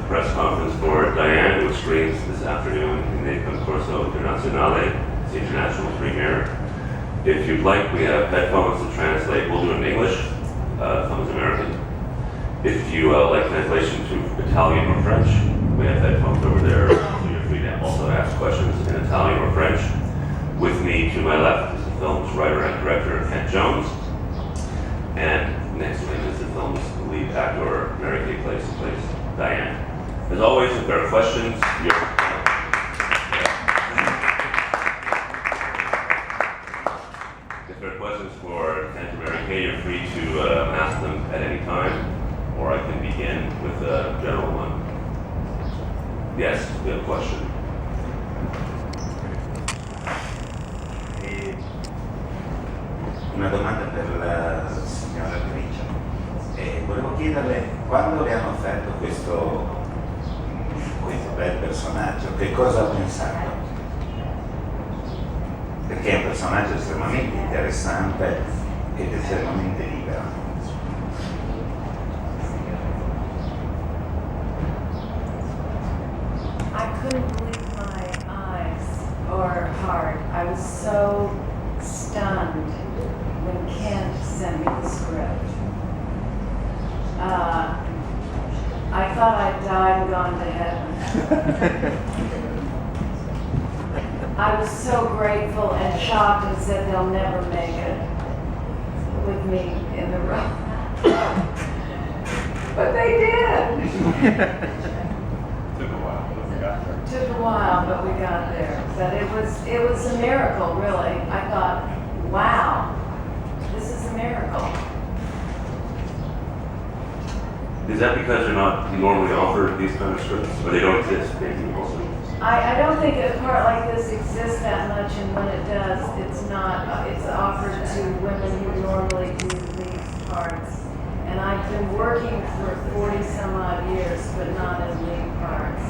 press conference for Diane, which screens this afternoon in the Concorso Internazionale, it's the international premiere. If you'd like, we have headphones to translate. We'll do it in English, someone's American. If you like translation to Italian or French, we have headphones over there, so you're free to also ask questions in Italian or French. With me to my left is the film's writer and director, Kent Jones, and next to him is the film's lead actor, Mary Kay Place, who plays Diane. As always, if there are questions, if there are questions for Kent or Mary Kay, you're free to ask them at any time, or I can begin with a general one. Yes, we have a question. Una domanda per la signora attrice. Volevo chiederle, quando le hanno offerto questo bel personaggio, che cosa ha pensato? Perché è un personaggio estremamente interessante ed estremamente libero. I couldn't believe my eyes or heart. I was so stunned when Kent sent me the script. I thought I'd died and gone to heaven. I was so grateful and shocked and said they'll never make it with me in the room. But they did. Took a while, but we got there. Took a while, but we got there. But it was a miracle, really. I thought, wow, this is a miracle. Is that because you're not normally offered these kind of scripts, or they don't exist? Maybe also. I don't think a part like this exists that much, and when it does, it's not. It's offered to women who normally do these parts. And I've been working for 40 some odd years, but not in lead parts.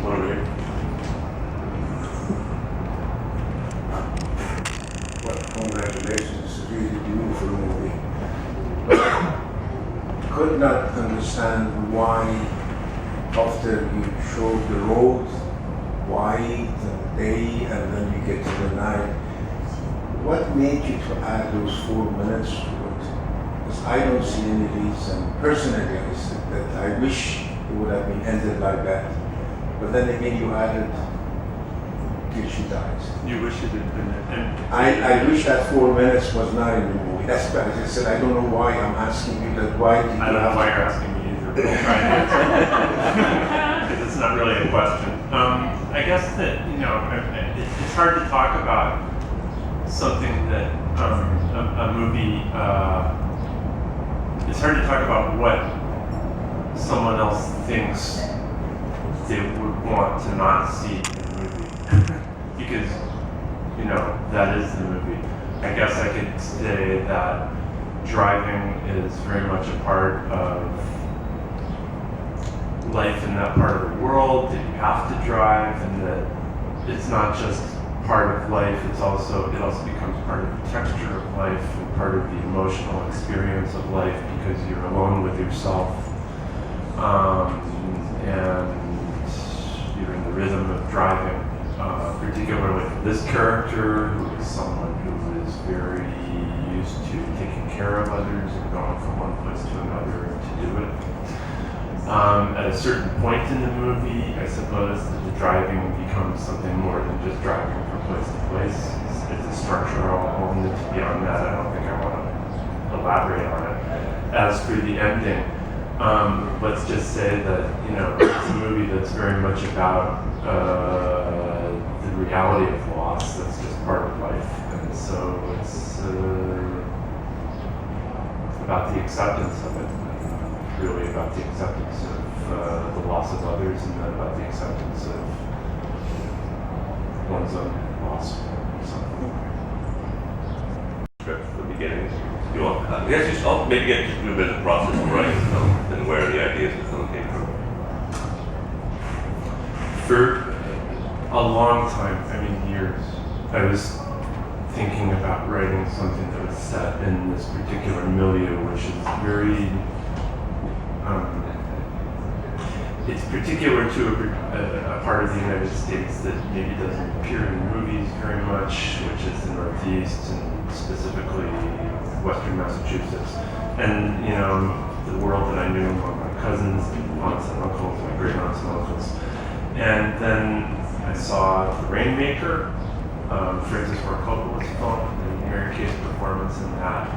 One over here. Well, congratulations, it's a really beautiful movie. Could not understand why, after you showed the road, white and day, and then you get to the night, what made you to add those 4 minutes to it? Because I don't see any reason, personally, I said that I wish it would have been ended like that. But then again, you added till she dies. You wish it had been and I wish that 4 minutes was not in the movie. That's why I said, I don't know why I'm asking you that. Why did you I don't know have why to- you're asking me either, but I'll try and answer. Because it's not really a question. I guess that, it's hard to talk about something that, a movie, it's hard to talk about what someone else thinks they would want to not see in the movie. Because, that is the movie. I guess I could say that driving is very much a part of life in that part of the world, that you have to drive, and that it's not just part of life, it also becomes part of the texture of life and part of the emotional experience of life because you're alone with yourself. And you're in the rhythm of driving, particularly for this character, who is someone who is very used to taking care of others and going from one place to another to do it. At a certain point in the movie, I suppose that the driving becomes something more than just driving from place to place. It's a structural element. Beyond that, I don't think I want to elaborate on it. As for the ending, let's just say that, it's a movie that's very much about the reality of loss. That's just part of life. And so it's about the acceptance of it. Really about the acceptance of the loss of others, and then about the acceptance of one's own loss. Script from the beginning. I guess I'll maybe get to do a bit of the process of writing the film and where the ideas of the film came from. For a long time, years, I was thinking about writing something that was set in this particular milieu, which is very, it's particular to a part of the United States that maybe doesn't appear in movies very much, which is the Northeast and specifically Western Massachusetts. And, you know, the world that I knew among my cousins and aunts and uncles, my great aunts and uncles. And then I saw The Rainmaker, Francis Ford Coppola's film, and Mary Kay's performance in that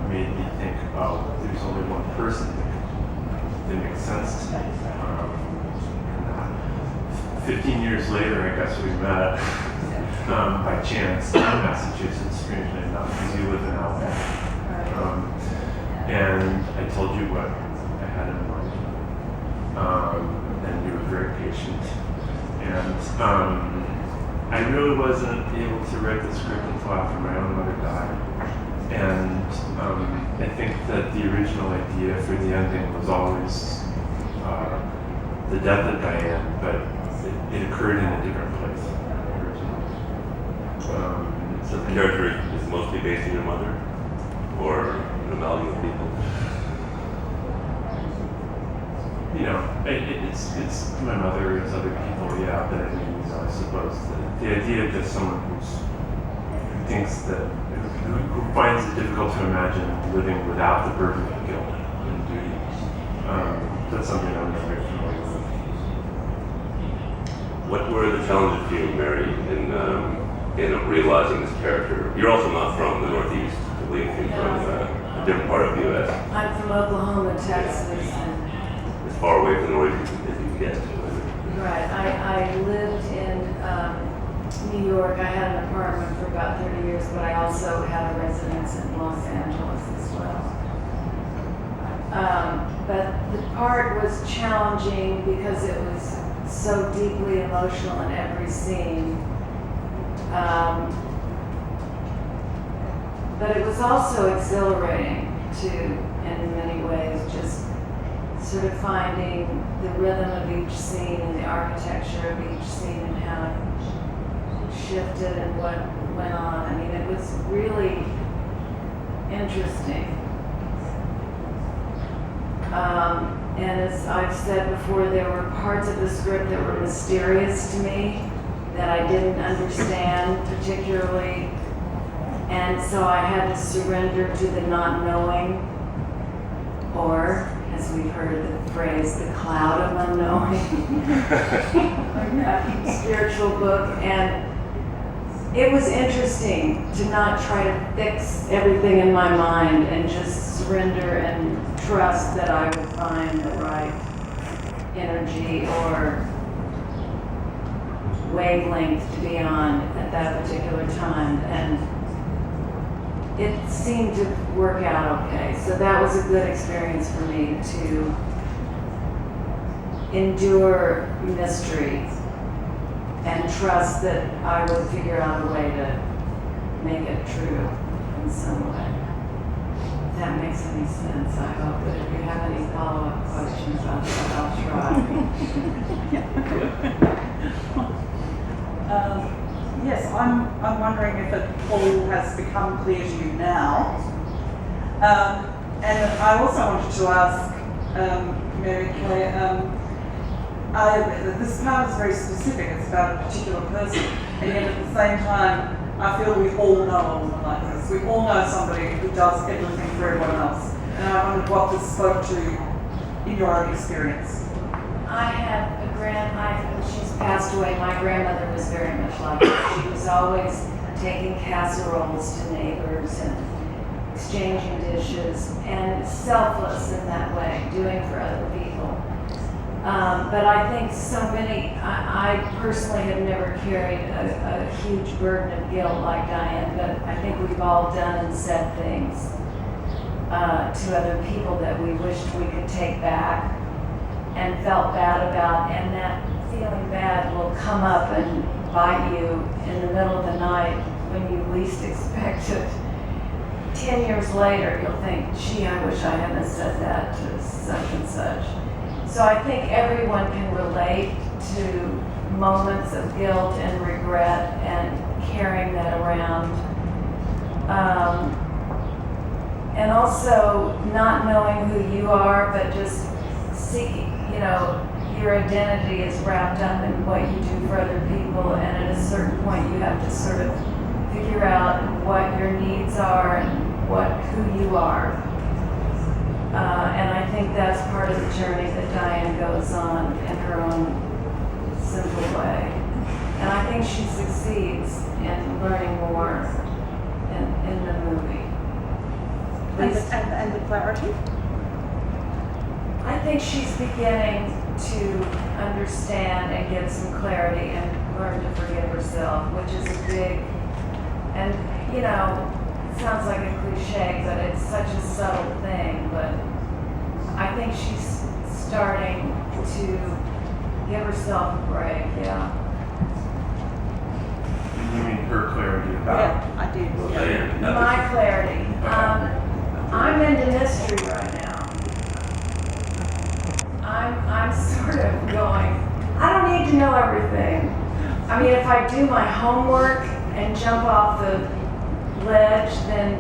made me think, oh, there's only one person that makes sense to me. And that 15 years later, I guess we met by chance in Massachusetts, strangely enough, because you live in LA. And I told you what I had in mind. And you were very patient. And I really wasn't able to write the script until after my own mother died. And I think that the original idea for the ending was always the death of Diane, but it occurred in a different place originally. So the character is mostly based on your mother? Or an amalgam of people? You know, it's my mother, it's other people, yeah, but I mean, you know, I suppose the idea of just someone who thinks that, who finds it difficult to imagine living without the burden of guilt and duty, that's something I'm very familiar with. What were the challenges for you, Mary, in realizing this character? You're also not from the Northeast, I believe. You're from a different part of the U.S. I'm from Oklahoma, Texas, and As far away from the Northeast as you can get. right. I lived in New York. I had an apartment for about 30 years, but I also had a residence in Los Angeles as well. But the part was challenging because it was so deeply emotional in every scene. But it was also exhilarating too, in many ways, just sort of finding the rhythm of each scene and the architecture of each scene and how it shifted and what went on. I mean, it was really interesting. And as I've said before, there were parts of the script that were mysterious to me that I didn't understand particularly. And so I had to surrender to the not knowing, or as we've heard the phrase, the cloud of unknowing, that spiritual book. And it was interesting to not try to fix everything in my mind and just surrender and trust that I would find the right energy or wavelength to be on at that particular time. And it seemed to work out okay. So that was a good experience for me to endure mystery and trust that I would figure out a way to make it true in some way. If that makes any sense, I hope. But if you have any follow-up questions about that, I'll try. Yes, I'm wondering if it all has become clear to you now. And I also wanted to ask Mary Kay, this part is very specific, it's about a particular person, and yet at the same time, I feel we all know a woman like this. We all know somebody who does everything for everyone else. And I wondered what this spoke to in your own experience. I had she's passed away. My grandmother was very much like her. She was always taking casseroles to neighbors and exchanging dishes and selfless in that way, doing for other people. But I think so many, I personally have never carried a huge burden of guilt like Diane, but I think we've all done and said things to other people that we wished we could take back and felt bad about, and that feeling bad will come up and bite you in the middle of the night when you least expect it. 10 years later, you'll think, gee, I wish I hadn't said that to such and such. So I think everyone can relate to moments of guilt and regret and carrying that around. And also not knowing who you are, but just seeking, your identity is wrapped up in what you do for other people, and at a certain point you have to sort of figure out what your needs are and who you are. And I think that's part of the journey that Diane goes on in her own simple way. And I think she succeeds in learning more in the movie. And the clarity? I think she's beginning to understand and get some clarity and learn to forgive herself, which is a big, and it sounds like a cliche, but it's such a subtle thing, but I think she's starting to give herself a break, yeah. You mean her clarity about? Yeah, I do. Well, Yeah. Diane, My clarity. I'm into mystery right now. I'm sort of going, I don't need to know everything. I mean, if I do my homework and jump off the ledge, then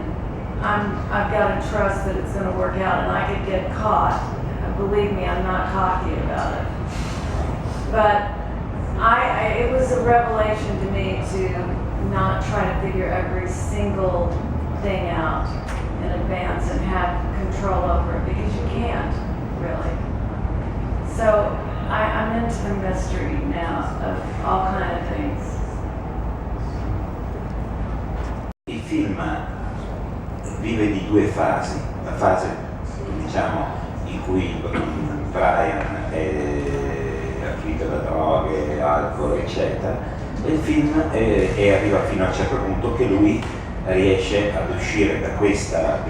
I've got to trust that it's going to work out, and I could get caught. And believe me, I'm not cocky about it. But it was a revelation to me to not try to figure every single thing out in advance and have control over it, because you can't, really. So I'm into the mystery now of all kind of things. Il film vive di due fasi, la fase in cui Brian è afflitto da droghe, alcol eccetera, e il film arriva fino a un certo punto che lui riesce ad uscire da questa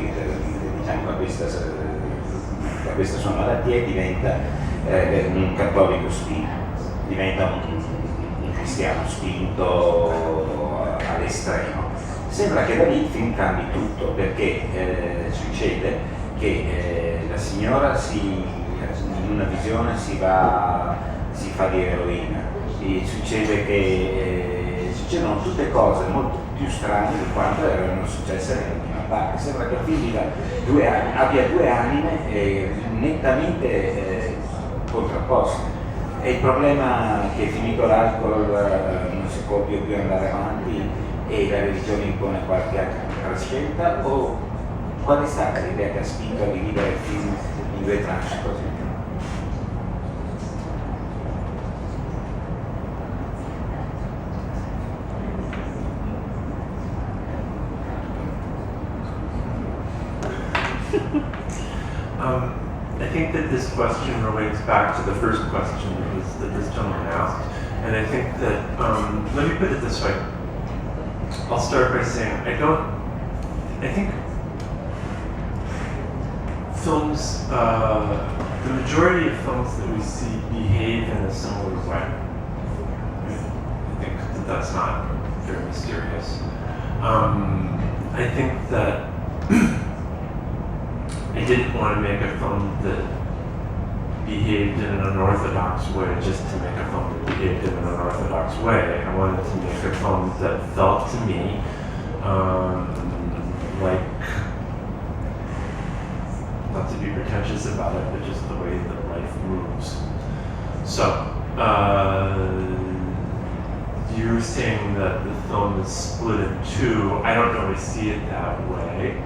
sua malattia e diventa un cattolico spinto, diventa un cristiano spinto all'estremo. Sembra che da lì il film cambi tutto, perché succede che la signora in una visione si fa di eroina, e succede che succedono tutte cose molto più strane di quanto erano successe nell'ultima parte. Sembra che il film abbia due anime nettamente contrapposte. E il problema che finito l'alcol non si può più andare avanti e la religione impone qualche altra scelta, o qual è stata l'idea che ha spinto a dividere il film in due tranche così? I think that this question relates back to the first question that this gentleman asked, and I think that, let me put it this way. I'll start by saying, I think films, the majority of films that we see behave in a similar way. I think that that's not very mysterious. I think that I didn't want to make a film that behaved in an unorthodox way just to make a film that behaved in an unorthodox way. I wanted to make a film that felt to me like, not to be pretentious about it, but just the way that life moves. So, you're saying that the film is split in two. I don't really see it that way.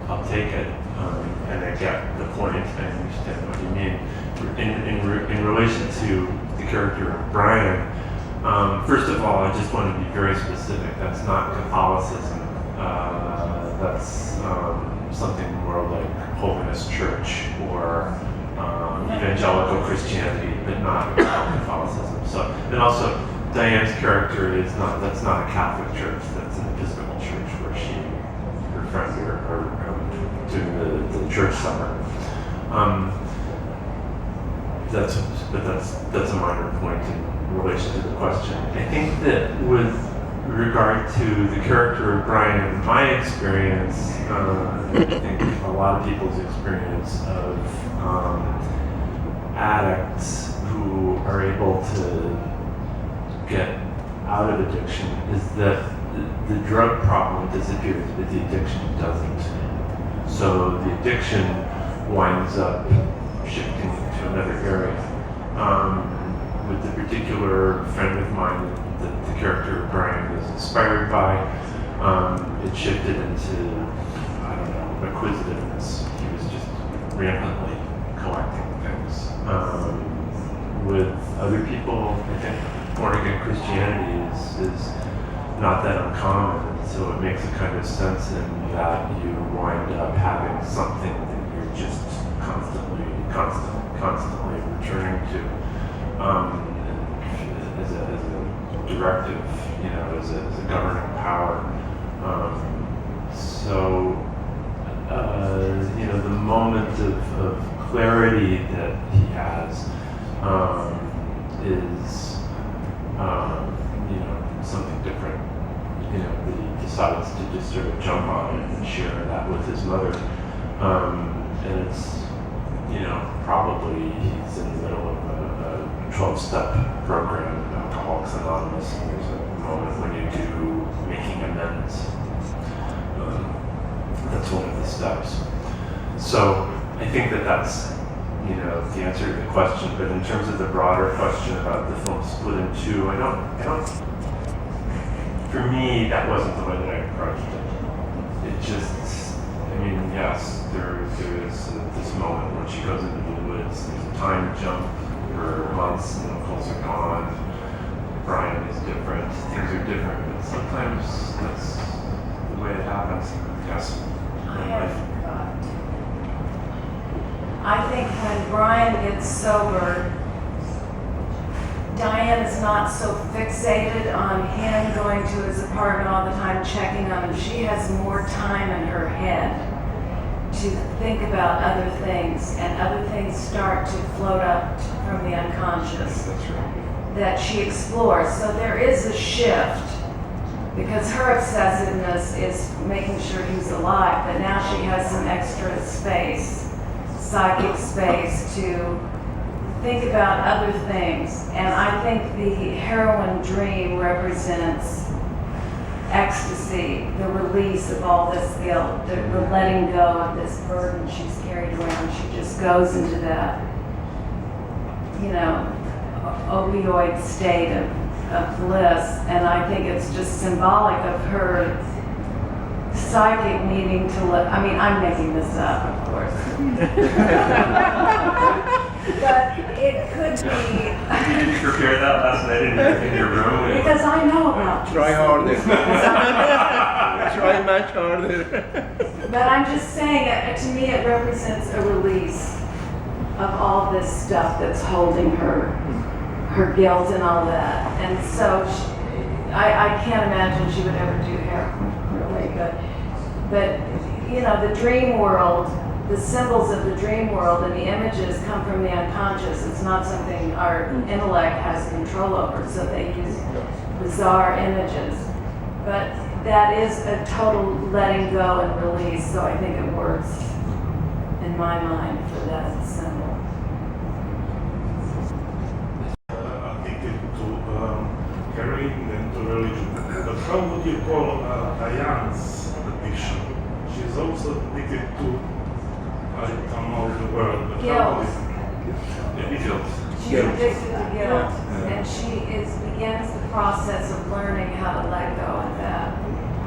I'll take it, and I get the point. I understand what you mean. In relation to the character of Brian, first of all, I just want to be very specific. That's not Catholicism. That's something more like Holiness Church or evangelical Christianity, but not Catholicism. So, and also, Diane's character that's not a Catholic church. That's an Episcopal church where her friends are doing the church summer. That's a minor point in relation to the question. I think that with regard to the character of Brian, my experience, I think a lot of people's experience of addicts who are able to get out of addiction is that the drug problem disappears, but the addiction doesn't. So the addiction winds up shifting to another area. With the particular friend of mine that the character of Brian was inspired by, it shifted into, I don't know, acquisitiveness. He was just rampantly collecting things. With other people, I think born-again Christianity is not that uncommon, so it makes a kind of sense in that you wind up having something that you're just constantly returning to as a directive, as a governing power. The moment of clarity that he has is, something different. That he decides to just sort of jump on it and share that with his mother. And it's, probably he's in the middle of a 12-step program, Alcoholics Anonymous, and there's a moment when you do making amends. That's one of the steps. So I think that's, the answer to the question. But in terms of the broader question about the film split in two, I don't. For me, that wasn't the way that I approached it. It just, yes, there is this moment when she goes into the woods. There's a time jump for months, and the uncles are gone. Brian is different. Things are different, but sometimes that's the way it happens. Yes. I think when Brian gets sober, Diane is not so fixated on him going to his apartment all the time, checking on him. She has more time in her head to think about other things, and other things start to float up from the unconscious that she explores. So there is a shift, because her obsessiveness is making sure he's alive, but now she has some extra space, psychic space, to think about other things. And I think the heroin dream represents ecstasy, the release of all this guilt, the letting go of this burden she's carried around. She just goes into that, opioid state of bliss. And I think it's just symbolic of her psychic needing to live. I'm making this up, of course. But it could be. You didn't prepare that last night in your room? Because I know about this. Try harder. Try much harder. But I'm just saying, to me, it represents a release of all this stuff that's holding her guilt and all that. And so I can't imagine she would ever do heroin, really. But the dream world, the symbols of the dream world and the images come from the unconscious. It's not something our intellect has control over, so they use bizarre images. But that is a total letting go and release, so I think it works in my mind for that symbol. Addicted to heroin and to religion. But how would you call Diane's addiction? She's also addicted to, I don't know the word, but Guilt. Guilt. She's addicted to guilt, and she begins the process of learning how to let go of that.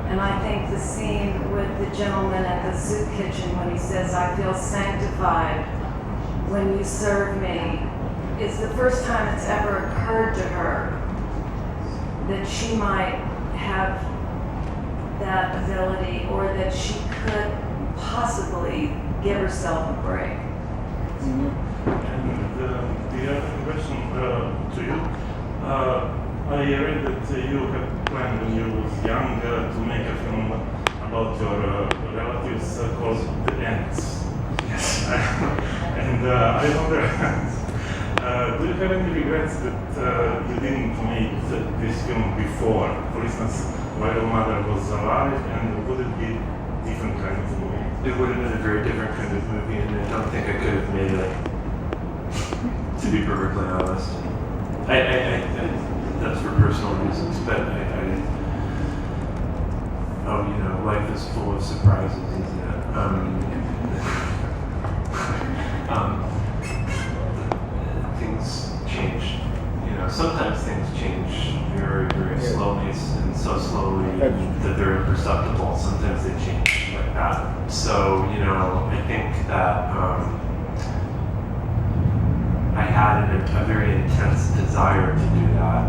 And I think the scene with the gentleman at the soup kitchen when he says, "I feel sanctified when you serve me," is the first time it's ever occurred to her that she might have that ability, or that she could possibly give herself a break. And the other question to you, I read that you had planned when you was young to make a film about your relatives called The Ants. Yes. And I wonder, do you have any regrets that you didn't make this film before? For instance, while your mother was alive, and would it be a different kind of movie? It would have been a very different kind of movie, and I don't think I could have made it, to be perfectly honest. that's for personal reasons, but life is full of surprises, isn't it? Things change. Sometimes things change very, very slowly, and so slowly that they're imperceptible. Sometimes they change like that. So, I think that I had a very intense desire to do that.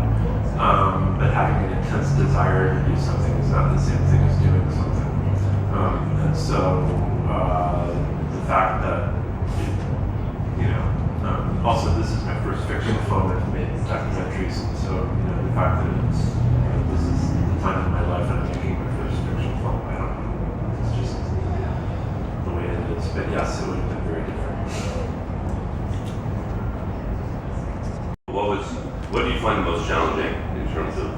But having an intense desire to do something is not the same thing as doing something. And so the fact that, also this is my first fiction film. I've made documentaries, and so the fact that this is the time in my life and I'm making my first fiction film, I don't know. It's just the way it is. But yes, it would have been very different. What do you find the most challenging in terms of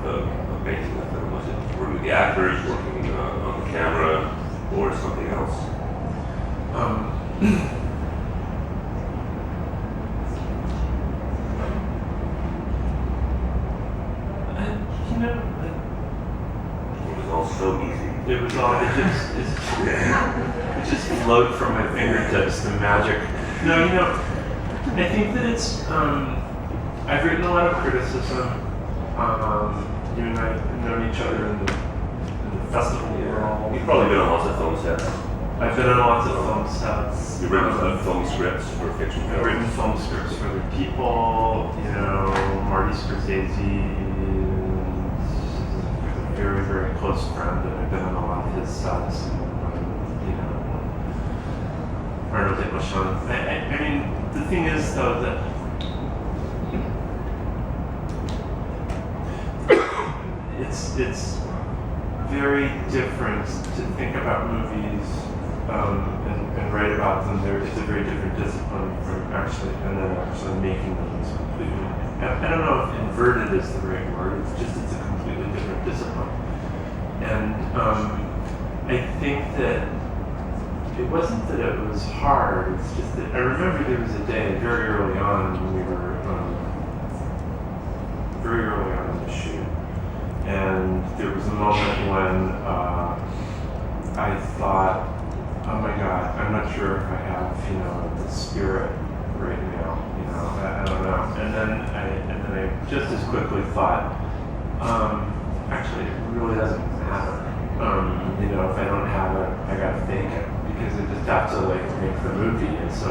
making the film? Was it working with the actors, working on the camera, or something else? It was all so easy. It was all, it just flowed from my fingertips, the magic. No, I think that it's, I've written a lot of criticism. You and I have known each other in the festival world. You've probably been on lots of film sets. I've been on lots of film sets. You've written film scripts for fiction films. I've written film scripts for other people. Marty Scorsese is a very, very close friend, and I've been on a lot of his sets. Arnaud de Machon. I mean, the thing is, though, that it's very different to think about movies and write about them. It's a very different discipline from actually making them. It's completely. I don't know if inverted is the right word. It's a completely different discipline. And I think that it wasn't that it was hard. It's just that I remember there was a day very early on when we were very early on in the shoot. And there was a moment when I thought, oh my God, I'm not sure if I have, the spirit right now. I don't know. And then I just as quickly thought, actually, it really doesn't matter. If I don't have it, I gotta fake it because I just have to make the movie. And so,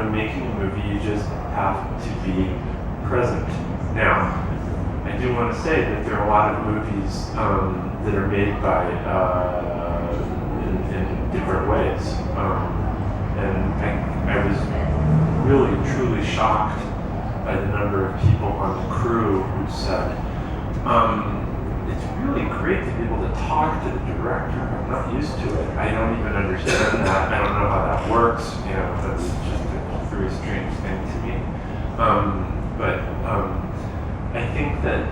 in making a movie, you just have to be present. Now, I do want to say that there are a lot of movies that are made by in different ways, and I was really truly shocked by the number of people on the crew who said, "It's really great to be able to talk to the director. I'm not used to it. I don't even understand that. I don't know how that works. That's just a very strange thing to me." But I think that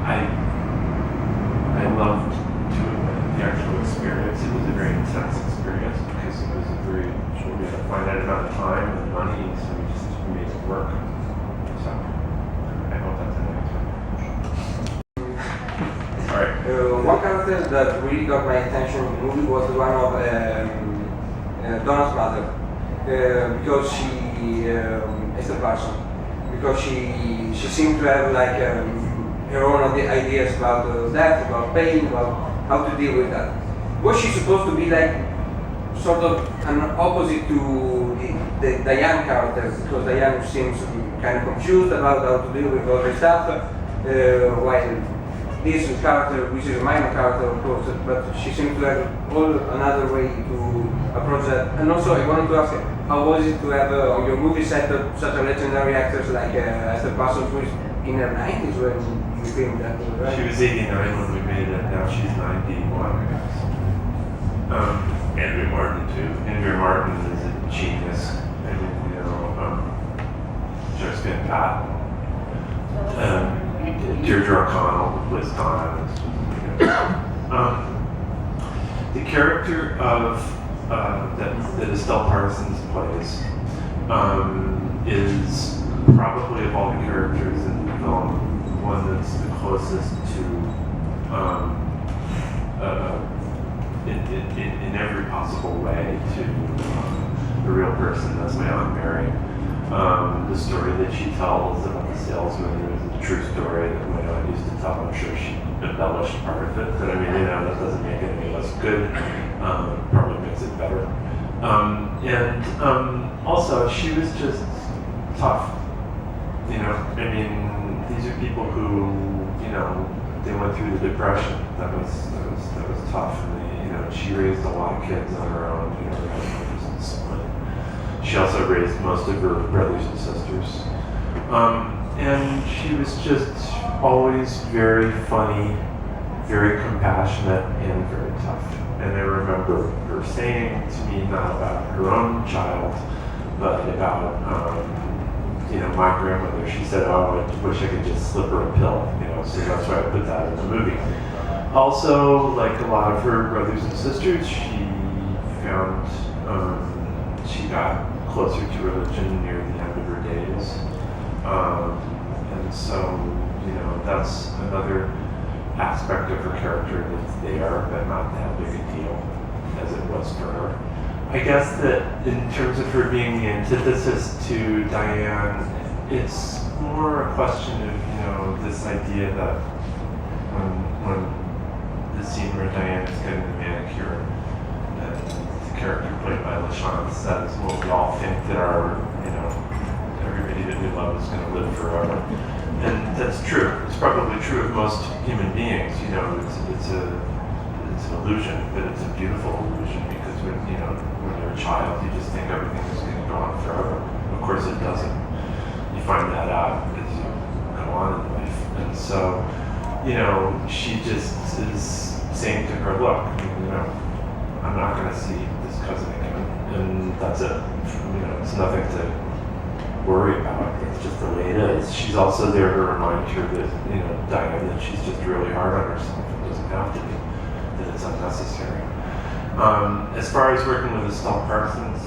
I loved doing the actual experience. It was a very intense experience because it was we had a finite amount of time and money, so we just made it work. So I hope that's an answer. All right. One character that really got my attention in the movie was the one of Donna's mother, because she is a person. Because she seemed to have her own ideas about death, about pain, about how to deal with that. Was she supposed to be sort of an opposite to the Diane character? Because Diane seems kind of confused about how to deal with all this stuff, while this character, which is a minor character of course, but she seems to have another way to approach that. And also I wanted to ask her, how was it to have on your movie set such a legendary actress like Esther Parsons, who is in her 90s when you filmed that movie, right? She was 89 when we made it, now she's 91, I guess. Andrea Martin too. Andrea Martin is a genius. I mean, just been Pat. Deirdre O'Connell, who plays Donna. The character of that Estelle Parsons plays is probably of all the characters in the film, one that's the closest to, in every possible way, to the real person. That's my Aunt Mary. The story that she tells about the salesman is a true story that my aunt used to tell. I'm sure she embellished part of it, but I mean, that doesn't make it any less good. Probably makes it better. Also, she was just tough. I mean, these are people who, they went through the Depression. That was tough. And she raised a lot of kids on her own. Her husband was split. She also raised most of her brothers and sisters. And she was just always very funny, very compassionate, and very tough. And I remember her saying to me, not about her own child, but about, my grandmother. She said, "Oh, I wish I could just slip her a pill," so that's why I put that in the movie. Also, like a lot of her brothers and sisters, she found, she got closer to religion near the end of her days. And so, that's another aspect of her character that's there, but not that big a deal as it was for her. I guess that in terms of her being the antithesis to Diane, it's more a question of, this idea that when the scene where Diane is getting the manicure, and the character played by LaShawn says, well, we all think that everybody that we love is going to live forever. And that's true. It's probably true of most human beings. It's an illusion, but it's a beautiful illusion because when you're a child, you just think everything is going to go on forever. Of course, it doesn't. You find that out as you go on in life. And so, she just is saying to her, look, I'm not going to see this cousin again, and that's it. It's nothing to worry about. It's just the way it is. She's also there to remind her that, Diane, that she's just really hard on herself. It doesn't have to be, that it's unnecessary. As far as working with Estelle Parsons,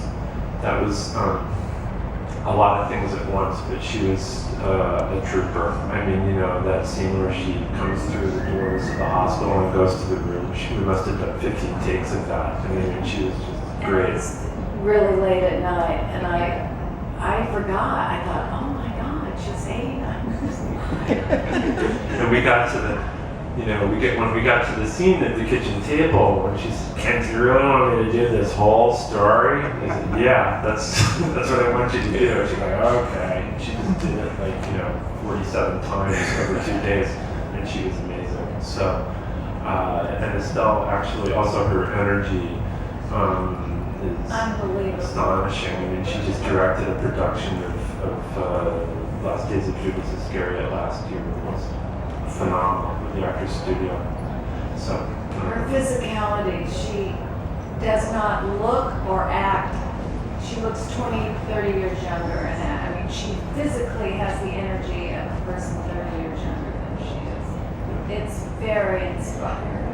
that was a lot of things at once, but she was a trooper. I mean, that scene where she comes through the doors of the hospital and goes to the room, we must have done 15 takes of that. I mean, she was just great. It's really late at night, and I forgot. I thought, oh my God, she's 89. And we got to the, when we got to the scene at the kitchen table, when she said, "Kent, you really want me to do this whole story?" I said, "Yeah, that's what I want you to do." She's like, "Okay." And she just did it 47 times over 2 days, and she was amazing. So, and Estelle actually, also her energy is Unbelievable. astonishing. I mean, she just directed a production of Last Days of Judas Iscariot last year. It was phenomenal with the Actors Studio. So Her physicality, she does not look or act. She looks 20, 30 years younger, and she physically has the energy of a person 30 years younger than she is. It's very inspiring.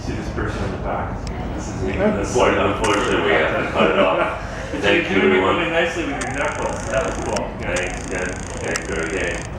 see this person in the back. This is me. Unfortunately, we have to cut it off. Thank you, You're doing it everyone. really nicely with your knuckles. That was cool. Thanks, Ken. Thanks for the game.